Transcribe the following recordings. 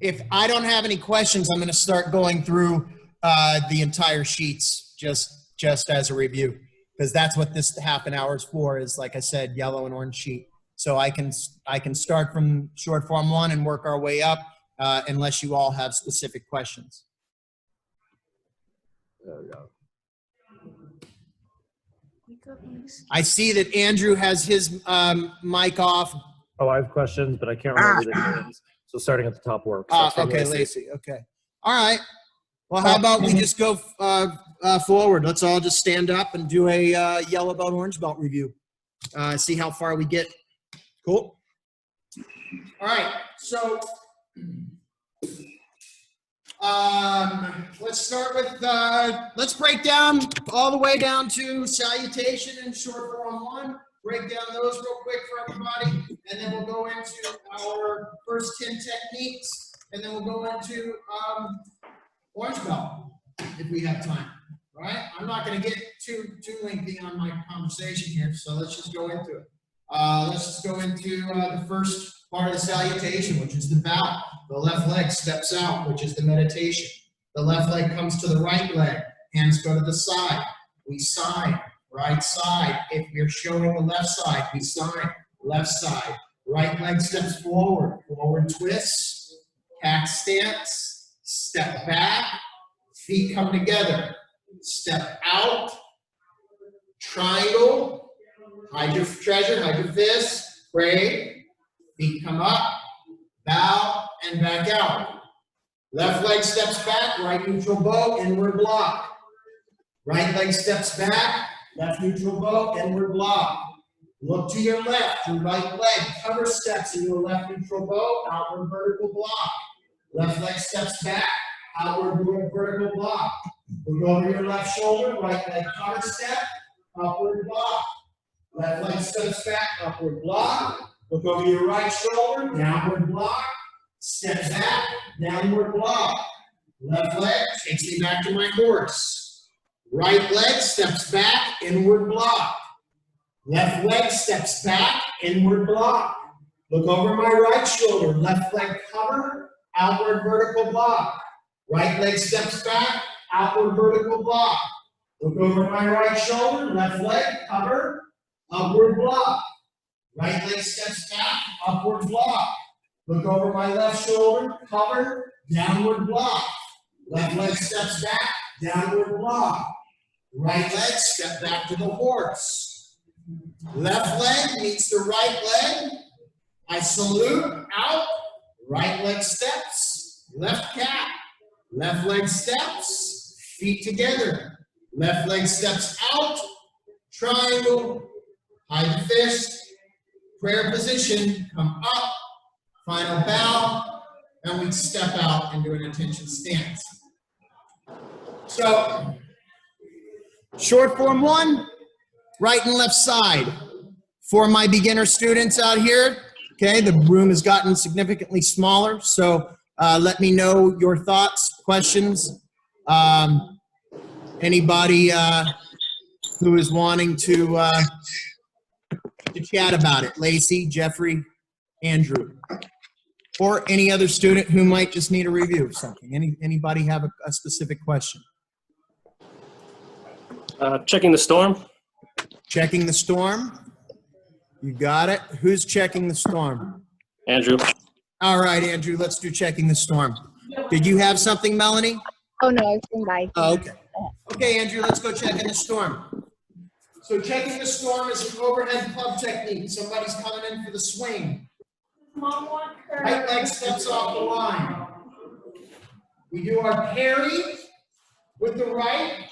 if I don't have any questions, I'm going to start going through the entire sheets just as a review, because that's what this half an hour is for, is, like I said, yellow and orange sheet. So I can start from short form 1 and work our way up, unless you all have specific questions. There we go. I see that Andrew has his mic off. Oh, I have questions, but I can't remember the names. So starting at the top works. Okay, Lacey. Okay. All right. Well, how about we just go forward? Let's all just stand up and do a yellow belt, orange belt review. See how far we get. Cool. All right. So let's start with, let's break down all the way down to salutation and short form 1. Break down those real quick for everybody, and then we'll go into our first 10 techniques, and then we'll go into orange belt if we have time. All right? I'm not going to get too lengthy on my conversation here, so let's just go into it. Let's just go into the first part of the salutation, which is the bow. The left leg steps out, which is the meditation. The left leg comes to the right leg. Hands go to the side. We sign. Right side. If you're showing the left side, we sign. Left side. Right leg steps forward. Forward twist. Cat stance. Step back. Feet come together. Step out. Triangle. Hide your treasure. Hide your fist. Pray. Feet come up. Bow and back out. Left leg steps back. Right neutral bow. Inward block. Right leg steps back. Left neutral bow, inward block. Look to your left, your right leg. Cover steps into a left neutral bow, outward vertical block. Left leg steps back, outward vertical block. Look over your left shoulder, right leg cover step, upward block. Left leg steps back, upward block. Look over your right shoulder, downward block. Step back, downward block. Left leg takes me back to my horse. Right leg steps back, inward block. Left leg steps back, inward block. Look over my right shoulder, left leg cover, outward vertical block. Right leg steps back, outward vertical block. Look over my right shoulder, left leg cover, upward block. Right leg steps back, upward block. Look over my left shoulder, cover, downward block. Left leg steps back, downward block. Right leg, step back to the horse. Left leg meets the right leg. I salute, out. Right leg steps, left cat. Left leg steps, feet together. Left leg steps out, triangle, hide the fist, prayer position, come up, final bow, and we step out into an attention stance. So, short form 1, right and left side. For my beginner students out here, okay, the room has gotten significantly smaller, so let me know your thoughts, questions. Anybody who is wanting to chat about it, Lacey, Jeffrey, Andrew, or any other student who might just need a review of something. Anybody have a specific question? Checking the storm. Checking the storm. You got it. Who's checking the storm? Andrew. All right, Andrew, let's do checking the storm. Did you have something, Melanie? Oh, no, I think I. Oh, okay. Okay, Andrew, let's go checking the storm. So checking the storm is an overhead club technique. Somebody's coming in for the swing. Right leg steps off the line. We do our parry with the right,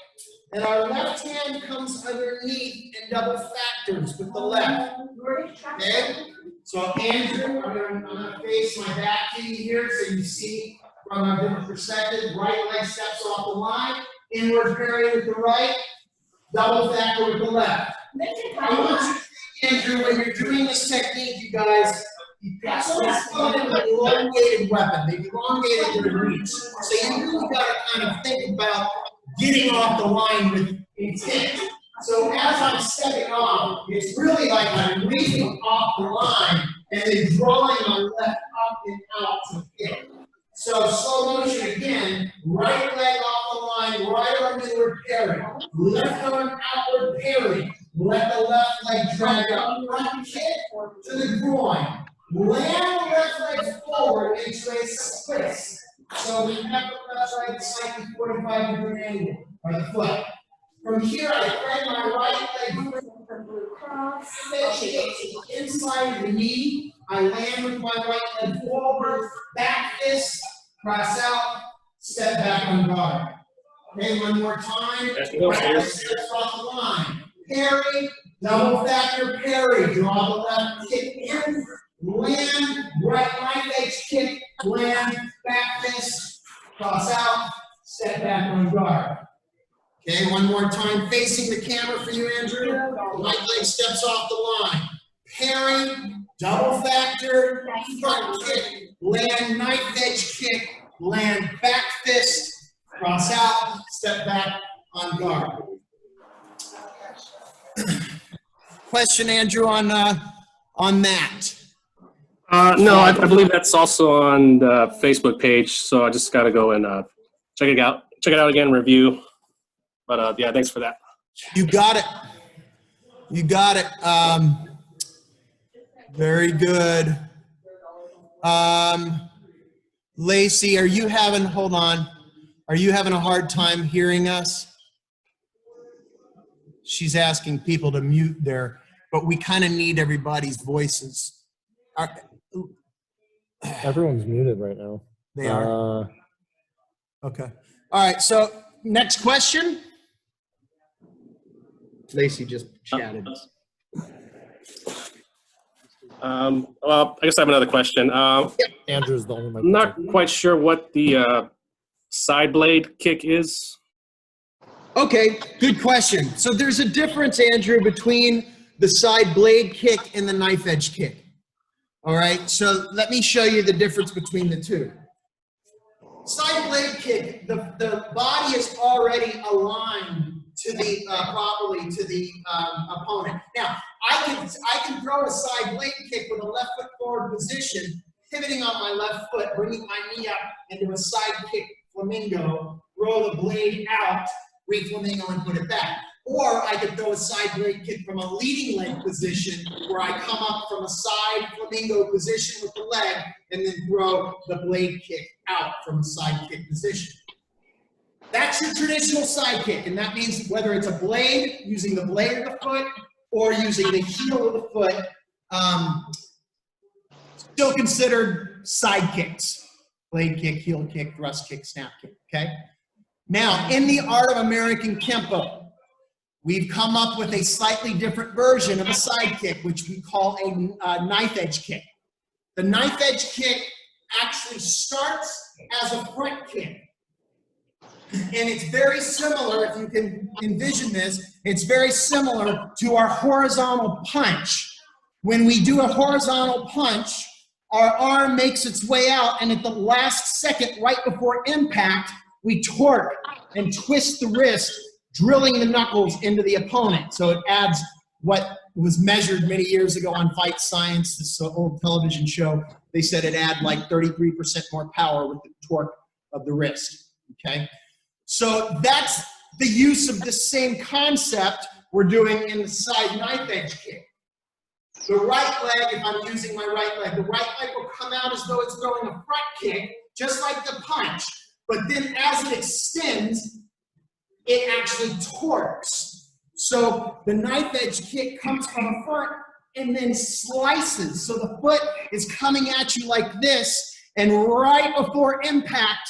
and our left hand comes underneath and double factors with the left. Okay? So Andrew, I'm gonna face my back to you here so you see from a different perspective. Right leg steps off the line, inward parry with the right, double factor with the left. I want you to think, Andrew, when you're doing this technique, you guys, you've got an elongated weapon. They've elongated their reach. So you really got to kind of think about getting off the line with intent. So as I'm stepping off, it's really like I'm reaching off the line and then drawing my left up and out to hit. left arm outward parry. Let the left leg drag up, front kick to the groin. Land the left leg forward into a twist. So we have the left leg slightly 45-degree angle, or the foot. From here, I thread my right leg inside the knee. I land with my right leg forward, back fist, cross out, step back on guard. Okay, one more time. Right leg steps off the line. Parry, double factor parry. Draw the left kick in, land, right edge kick, land, back fist, cross out, step back on guard. Okay, one more time, facing the camera for you, Andrew. Right leg steps off the line. Parry, double factor, front kick, land, knife edge kick, land, back fist, cross out, step back on guard. Question, Andrew, on that? No, I believe that's also on the Facebook page, so I just got to go and check it out. Check it out again, review. But yeah, thanks for that. You got it. You got it. Very good. Lacey, are you having, hold on, are you having a hard time hearing us? She's asking people to mute there, but we kind of need everybody's voices. Everyone's muted right now. They are? Okay. All right, so next question. Lacey just chatted. Well, I guess I have another question. Andrew's the only one. I'm not quite sure what the side blade kick is. Okay, good question. So there's a difference, Andrew, between the side blade kick and the knife edge kick. All right, so let me show you the difference between the two. Side blade kick, the body is already aligned to the properly to the opponent. Now, I can throw a side blade kick with a left foot forward position, pivoting on my left foot, bringing my knee up into a side kick flamingo, roll the blade out, re-flamingo and put it back. Or I could throw a side blade kick from a leading leg position where I come up from a side flamingo position with the leg and then throw the blade kick out from a side kick position. That's your traditional side kick, and that means whether it's a blade, using the blade of the foot, or using the heel of the foot, still considered side kicks. Blade kick, heel kick, thrust kick, snap kick, okay? Now, in the art of American Kempo, we've come up with a slightly different version of a side kick, which we call a knife edge kick. The knife edge kick actually starts as a front kick. And it's very similar, if you can envision this, it's very similar to our horizontal punch. When we do a horizontal punch, our arm makes its way out, and at the last second, right before impact, we torque and twist the wrist, drilling the knuckles into the opponent. So it adds what was measured many years ago on Fight Science, this old television show. They said it added like 33% more power with the torque of the wrist, okay? So that's the use of the same concept we're doing in the side knife edge kick. The right leg, if I'm using my right leg, the right leg will come out as though it's throwing a front kick, just like the punch. But then as it extends, it actually torques. So the knife edge kick comes from the front and then slices. So the foot is coming at you like this, and right before impact,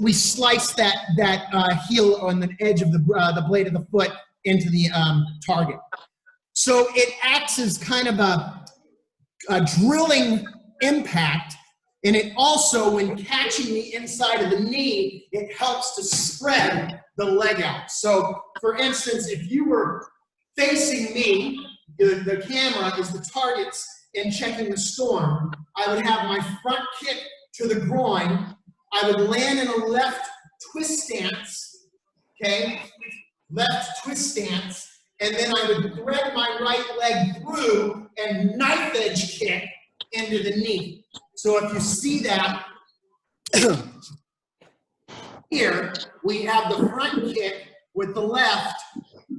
we slice that heel on the edge of the blade of the foot into the target. So it acts as kind of a drilling impact, and it also, when catching the inside of the knee, it helps to spread the leg out. So, for instance, if you were facing me, the camera is the targets in checking the storm, I would have my front kick to the groin. I would land in a left twist stance, okay? Left twist stance, and then I would thread my right leg through and knife edge kick into the knee. So if you see that, here we have the front kick with the left,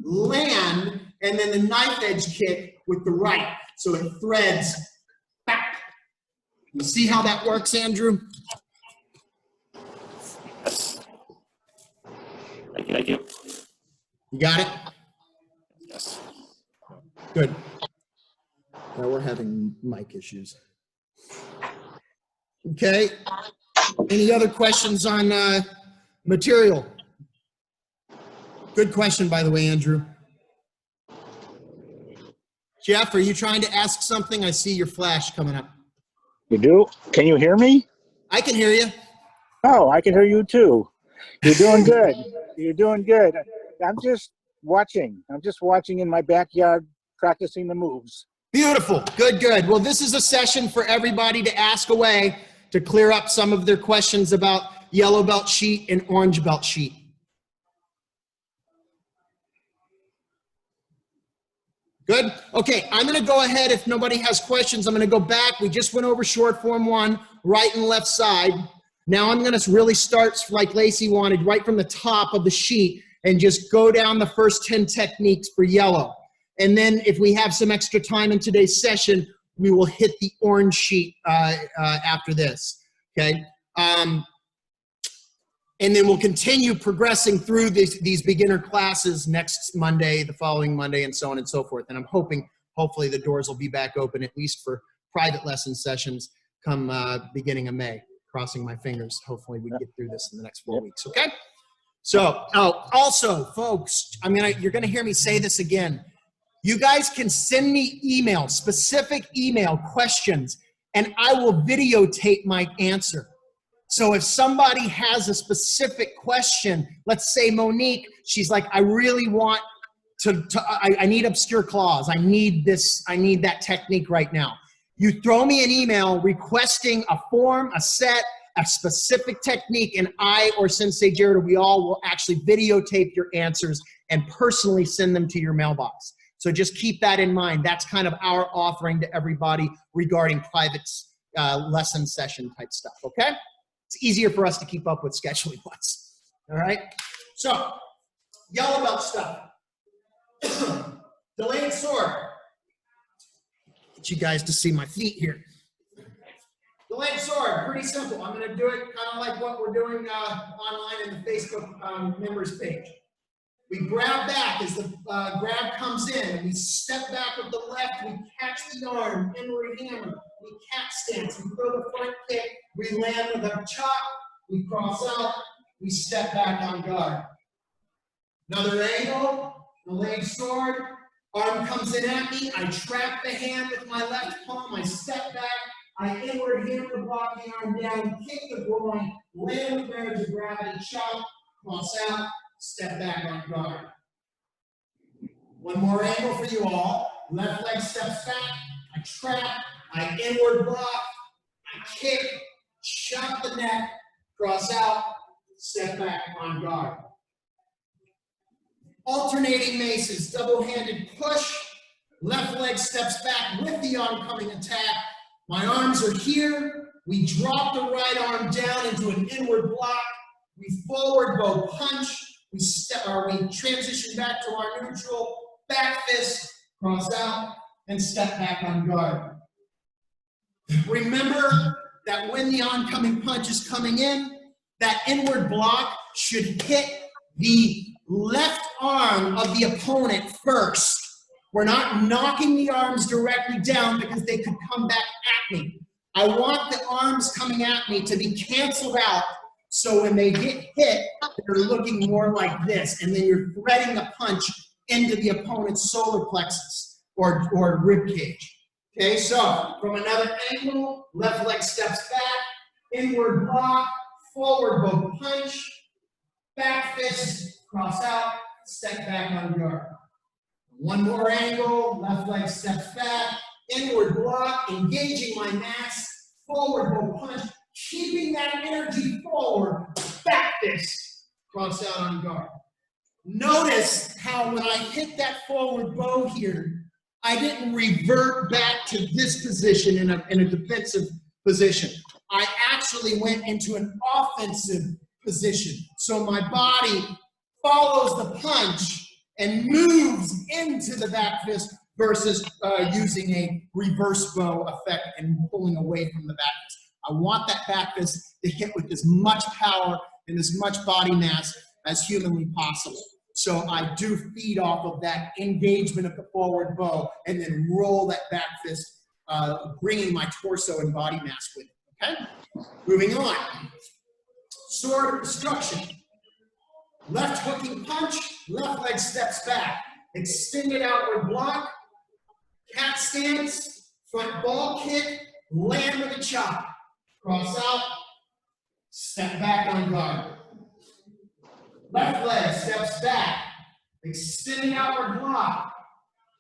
land, and then the knife edge kick with the right. So it threads back. You see how that works, Andrew? Thank you. You got it? Yes. Good. Now we're having mic issues. Okay. Any other questions on material? Good question, by the way, Andrew. Jeff, are you trying to ask something? I see your flash coming up. You do? Can you hear me? I can hear you. Oh, I can hear you too. You're doing good. You're doing good. I'm just watching. I'm just watching in my backyard, practicing the moves. Beautiful. Good, good. Well, this is a session for everybody to ask away to clear up some of their questions about yellow belt sheet and orange belt sheet. Good? Okay, I'm going to go ahead. If nobody has questions, I'm going to go back. We just went over short form 1, right and left side. Now I'm going to really start like Lacey wanted, right from the top of the sheet and just go down the first 10 techniques for yellow. And then if we have some extra time in today's session, we will hit the orange sheet after this, okay? And then we'll continue progressing through these beginner classes next Monday, the following Monday, and so on and so forth. And I'm hoping, hopefully the doors will be back open, at least for private lesson sessions come beginning of May. Crossing my fingers. Hopefully we get through this in the next 4 weeks, okay? So, also, folks, you're gonna hear me say this again. You guys can send me email, specific email questions, and I will videotape my answer. So if somebody has a specific question, let's say Monique, she's like, I really want I need obscure clause. I need this, I need that technique right now. You throw me an email requesting a form, a set, a specific technique, and I or Sensei Jared or we all will actually videotape your answers and personally send them to your mailbox. So just keep that in mind. That's kind of our offering to everybody regarding private lesson session type stuff, okay? It's easier for us to keep up with scheduling once, all right? So, yellow belt stuff. Delayed sword. Get you guys to see my feet here. Delayed sword, pretty simple. I'm gonna do it kind of like what we're doing online in the Facebook members page. We grab back as the grab comes in, and we step back with the left, we catch the arm, inward hammer, we cat stance, we throw the front kick, we land with a chop, we cross out, we step back on guard. Another angle, delayed sword, arm comes in at me, I trap the hand with my left palm, I step back, I inward hammer, block the arm down, kick the groin, land with marriage of gravity, chop, cross out, step back on guard. One more angle for you all. Left leg steps back. I trap. I inward block. I kick. Chop the neck. Cross out. Step back on guard. Alternating maces. Double-handed push. Left leg steps back with the oncoming attack. My arms are here. We drop the right arm down into an inward block. We forward bow punch. We transition back to our neutral, back fist, cross out, and step back on guard. Remember that when the oncoming punch is coming in, that inward block should hit the left arm of the opponent first. We're not knocking the arms directly down because they could come back at me. I want the arms coming at me to be canceled out. So when they get hit, they're looking more like this, and then you're threading the punch into the opponent's solar plexus or rib cage. Okay, so from another angle, left leg steps back, inward block, forward bow punch, back fist, cross out, step back on guard. One more angle, left leg steps back, inward block, engaging my mass, forward bow punch, keeping that energy forward, back fist, cross out on guard. Notice how when I hit that forward bow here, I didn't revert back to this position in a defensive position. I actually went into an offensive position. So my body follows the punch and moves into the back fist versus using a reverse bow effect and pulling away from the back fist. I want that back fist to hit with as much power and as much body mass as humanly possible. So I do feed off of that engagement of the forward bow and then roll that back fist, bringing my torso and body mass with it, okay? Moving on. Sword of destruction. Left hooking punch, left leg steps back. Extended outward block, cat stance, front ball kick, land with a chop. Cross out, step back on guard. Left leg steps back, extending outward block,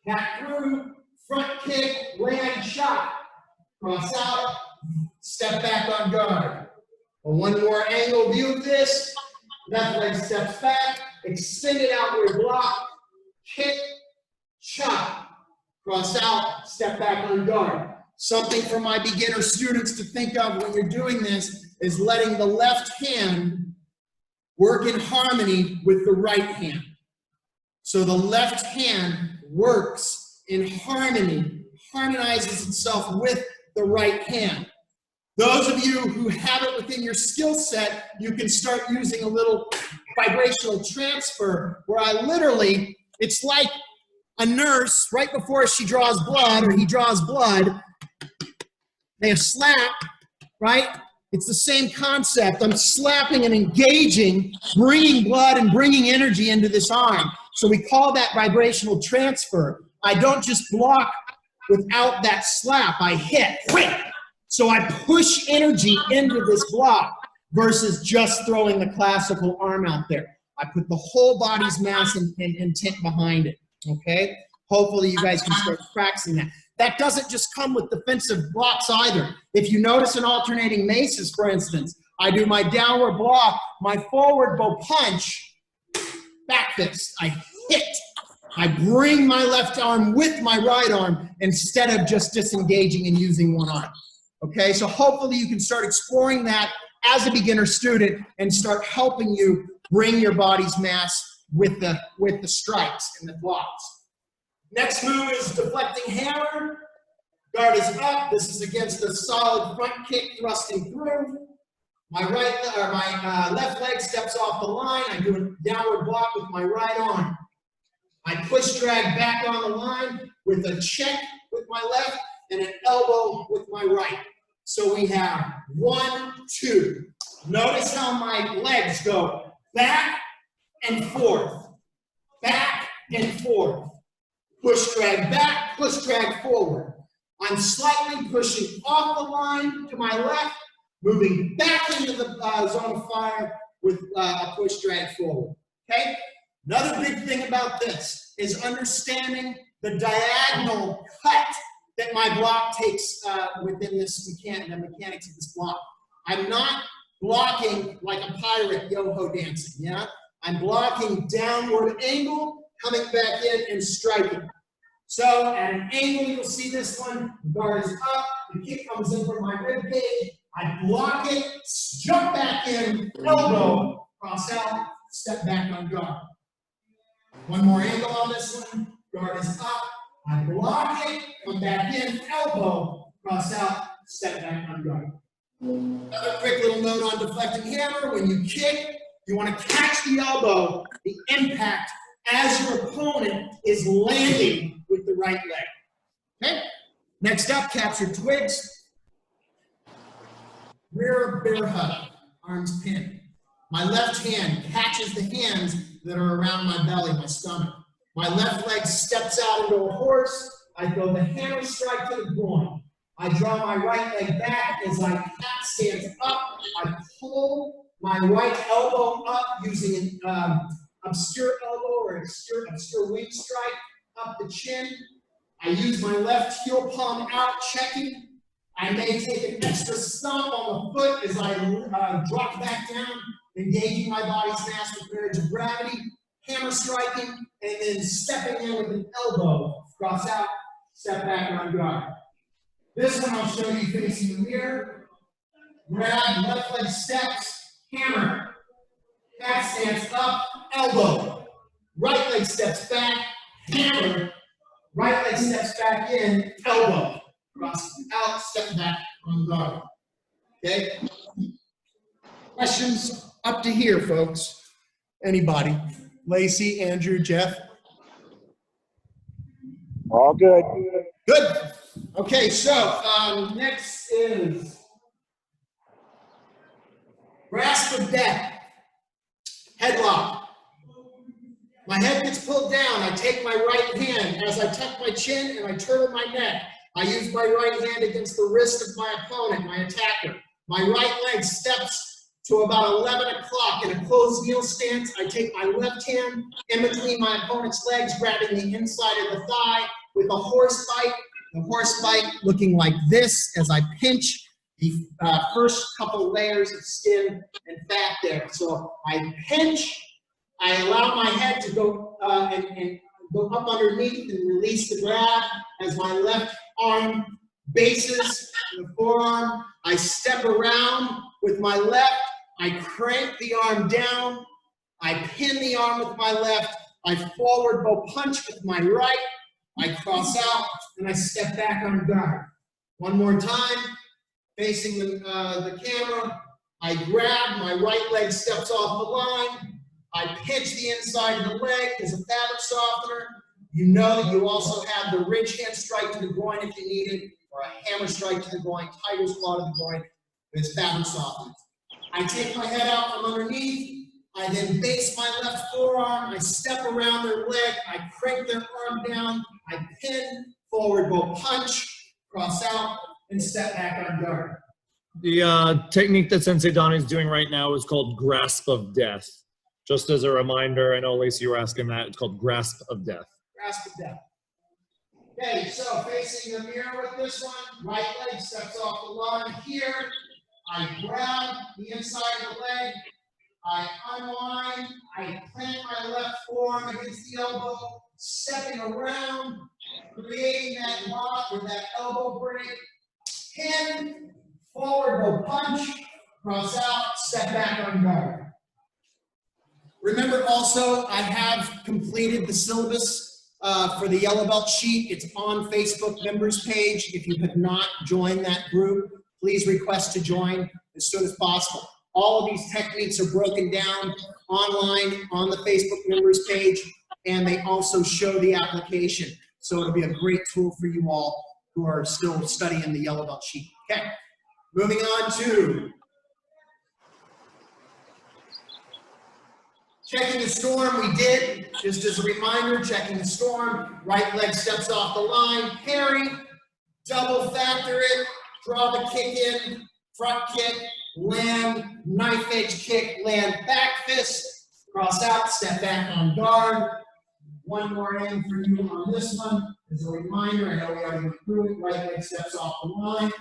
cat through, front kick, land chop. Cross out, step back on guard. One more angle view of this. Left leg steps back, extended outward block, kick, chop. Cross out, step back on guard. Something for my beginner students to think of when you're doing this is letting the left hand work in harmony with the right hand. So the left hand works in harmony, harmonizes itself with the right hand. Those of you who have it within your skill set, you can start using a little vibrational transfer where I literally, it's like a nurse right before she draws blood or he draws blood, they have slap, right? It's the same concept. I'm slapping and engaging, bringing blood and bringing energy into this arm. So we call that vibrational transfer. I don't just block without that slap. I hit. So I push energy into this block versus just throwing the classical arm out there. I put the whole body's mass and intent behind it, okay? Hopefully you guys can start practicing that. That doesn't just come with defensive blocks either. If you notice in alternating maces, for instance, I do my downward block, my forward bow punch, back fist, I hit. I bring my left arm with my right arm instead of just disengaging and using one arm. Okay, so hopefully you can start exploring that as a beginner student and start helping you bring your body's mass with the strikes and the blocks. Next move is deflecting hammer. Guard is up. This is against a solid front kick thrusting through. My left leg steps off the line. I do a downward block with my right arm. I push drag back on the line with a check with my left and an elbow with my right. So we have 1, 2. Notice how my legs go back and forth, back and forth. Push drag back, push drag forward. I'm slightly pushing off the line to my left, moving back into the zone of fire with a push drag forward. Okay? Another big thing about this is understanding the diagonal cut that my block takes within this the mechanics of this block. I'm not blocking like a pirate yo-ho dancing, yeah? I'm blocking downward angle, coming back in and striking. So at an angle, you'll see this one, the guard is up, the kick comes in from my rib cage, I block it, jump back in, elbow, cross out, step back on guard. One more angle on this one, guard is up, I block it, come back in, elbow, cross out, step back on guard. Another quick little note on deflecting hammer, when you kick, you want to catch the elbow, the impact, as your opponent is landing with the right leg. Okay? Next up, capture twigs. Rear bear hug, arms pinned. My left hand catches the hands that are around my belly, my stomach. My left leg steps out into a horse. I throw the hammer strike to the groin. I draw my right leg back as I cat stance up. I pull my right elbow up using an obscure elbow or obscure wing strike up the chin. I use my left heel palm out, checking. I may take an extra stomp on the foot as I drop back down, engaging my body's mass with marriage of gravity, hammer striking, and then stepping in with an elbow. Cross out, step back on guard. This one I'll show you facing the mirror. Grab, left leg steps, hammer. Cat stance up, elbow. Right leg steps back, hammer. Right leg steps back in, elbow. Cross out, step back on guard. Okay? Questions up to here, folks? Anybody? Lacey, Andrew, Jeff? All good. Good. Okay, so next is grasp of death. Headlock. My head gets pulled down. I take my right hand as I tuck my chin and I turtle my neck. I use my right hand against the wrist of my opponent, my attacker. My right leg steps to about 11 o'clock in a closed kneel stance. I take my left hand in between my opponent's legs, grabbing the inside of the thigh with a horse bite. The horse bite looking like this as I pinch the first couple layers of skin and fat there. So I pinch, I allow my head to go and go up underneath and release the grab as my left arm bases the forearm. I step around with my left. I crank the arm down. I pin the arm with my left. I forward bow punch with my right. I cross out and I step back on guard. One more time, facing the camera. I grab, my right leg steps off the line. I pinch the inside of the leg as a fabric softener. You know that you also have the ridge hand strike to the groin if you need it, or a hammer strike to the groin, tiger's claw to the groin with fabric softener. I take my head out from underneath. I then base my left forearm. I step around their leg. I crank their arm down. I pin, forward bow punch, cross out, and step back on guard. The technique that Sensei Donnie is doing right now is called grasp of death. Just as a reminder, I know Lacey, you were asking that. It's called grasp of death. Grasp of death. Okay, so facing the mirror with this one, right leg steps off the line here. I grab the inside of the leg. I unwind. I plant my left forearm against the elbow, stepping around, creating that lock with that elbow break. Pin, forward bow punch, cross out, step back on guard. Remember also, I have completed the syllabus for the yellow belt sheet. It's on Facebook members page. If you have not joined that group, please request to join as soon as possible. All of these techniques are broken down online on the Facebook members page, and they also show the application. So it'll be a great tool for you all who are still studying the yellow belt sheet. Okay, moving on to checking the storm. We did, just as a reminder, checking the storm. Right leg steps off the line, parry, double factor it, draw the kick in, front kick, land, knife edge kick, land back fist, cross out, step back on guard. One more in for you on this one. As a reminder, I know we already went through it. Right leg steps off the line,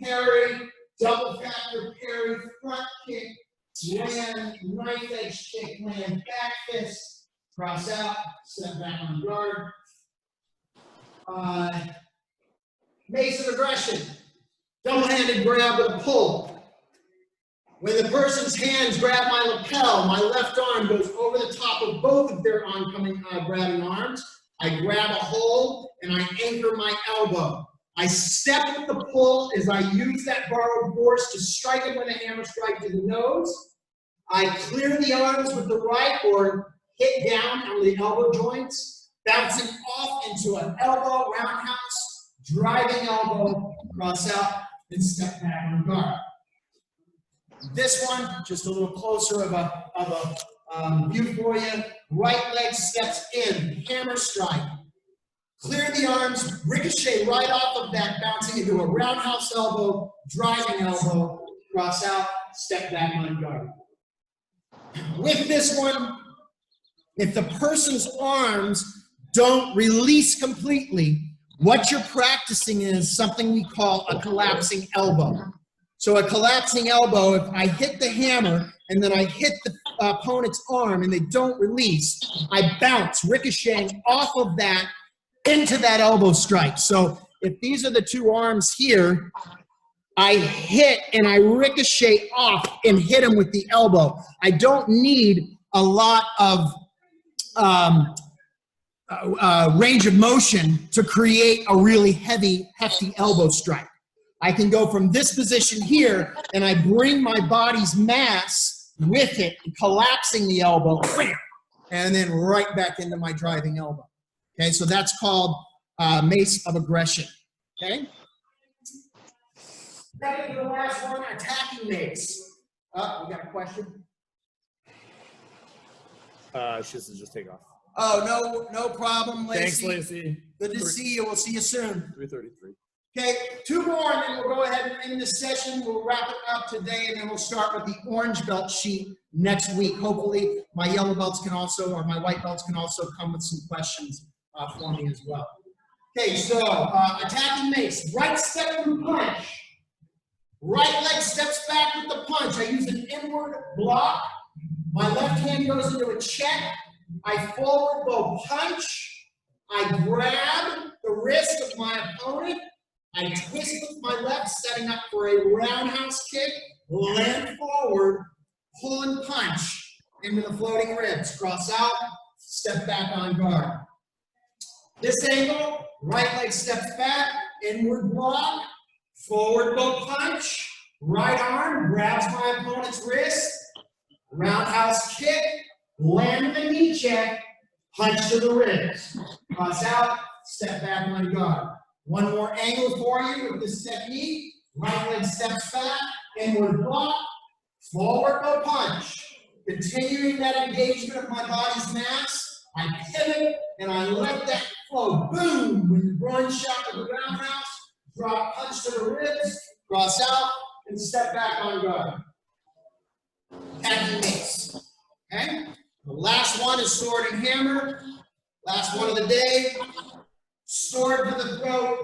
parry, double factor parry, front kick, land, knife edge kick, land back fist, cross out, step back on guard. Mace of aggression, double-handed grab with a pull. When the person's hands grab my lapel, my left arm goes over the top of both of their oncoming grabbing arms. I grab a hold and I anchor my elbow. I step with the pull as I use that borrowed force to strike it with a hammer strike to the nose. I clear the arms with the right or hit down on the elbow joints, bouncing off into an elbow roundhouse, driving elbow, cross out, and step back on guard. This one, just a little closer of a view for you. Right leg steps in, hammer strike. Clear the arms, ricochet right off of that, bouncing into a roundhouse elbow, driving elbow, cross out, step back on guard. With this one, if the person's arms don't release completely, what you're practicing is something we call a collapsing elbow. So a collapsing elbow, if I hit the hammer and then I hit the opponent's arm and they don't release, I bounce, ricocheting off of that into that elbow strike. So if these are the two arms here, I hit and I ricochet off and hit them with the elbow. I don't need a lot of range of motion to create a really hefty elbow strike. I can go from this position here, and I bring my body's mass with it, collapsing the elbow, and then right back into my driving elbow. Okay, so that's called mace of aggression. Okay? Ready for the last one, attacking mace. We got a question? She says just take off. Oh, no problem, Lacey. Thanks, Lacey. Good to see you. We'll see you soon. 3:33. Okay, 2 more, and then we'll go ahead and end this session. We'll wrap it up today, and then we'll start with the orange belt sheet next week. Hopefully, my yellow belts can also, or my white belts can also come with some questions for me as well. Okay, so attacking mace, right step through punch. Right leg steps back with the punch. I use an inward block. My left hand goes into a check. I forward bow punch. I grab the wrist of my opponent. I twist with my left, setting up for a roundhouse kick, land forward, pull and punch into the floating ribs. Cross out, step back on guard. This angle, right leg steps back, inward block, forward bow punch, right arm grabs my opponent's wrist, roundhouse kick, land the knee check, punch to the ribs. Cross out, step back on guard. One more angle for you with this technique. Right leg steps back, inward block, forward bow punch. Continuing that engagement of my body's mass, I pivot and I let that flow. Boom! With the groin shot to the roundhouse, drop punch to the ribs, cross out, and step back on guard. Attacking mace. Okay? The last one is sword and hammer. Last one of the day. Sword to the throat,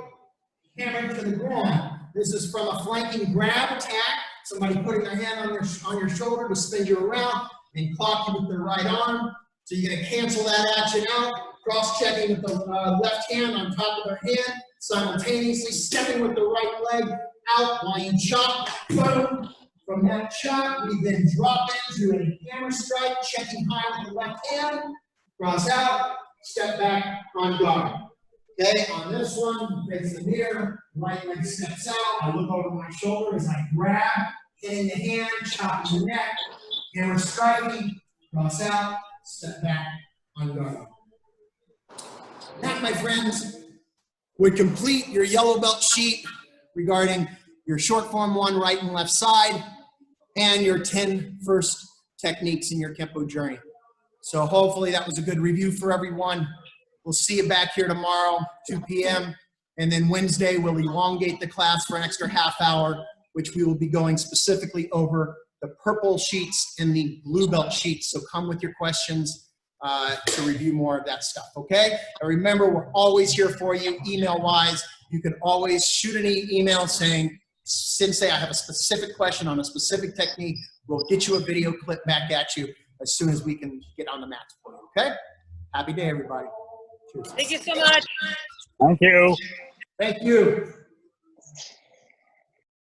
hammer to the groin. This is from a flanking grab attack. Somebody putting their hand on your shoulder to spin you around and clock you with their right arm. So you're going to cancel that action out. Cross-checking with the left hand on top of their hand. Simultaneously stepping with the right leg out while you chop. Boom. From that chop, we then drop into a hammer strike, checking high with the left hand. Cross out, step back on guard. Okay, on this one, face the mirror, right leg steps out. I look over my shoulder as I grab, hitting the hand, chopping the neck, hammer striking, cross out, step back on guard. That, my friends, would complete your yellow belt sheet regarding your short form 1 right and left side and your 10 first techniques in your Kempo journey. So hopefully that was a good review for everyone. We'll see you back here tomorrow, 2 p.m. And then Wednesday, we'll elongate the class for an extra half hour, which we will be going specifically over the purple sheets and the blue belt sheets. So come with your questions to review more of that stuff, okay? And remember, we're always here for you, email-wise. You can always shoot an email saying, Sensei, I have a specific question on a specific technique. We'll get you a video clip back at you as soon as we can get on the mats for you, okay? Happy day, everybody. Cheers. Thank you so much. Thank you. Thank you.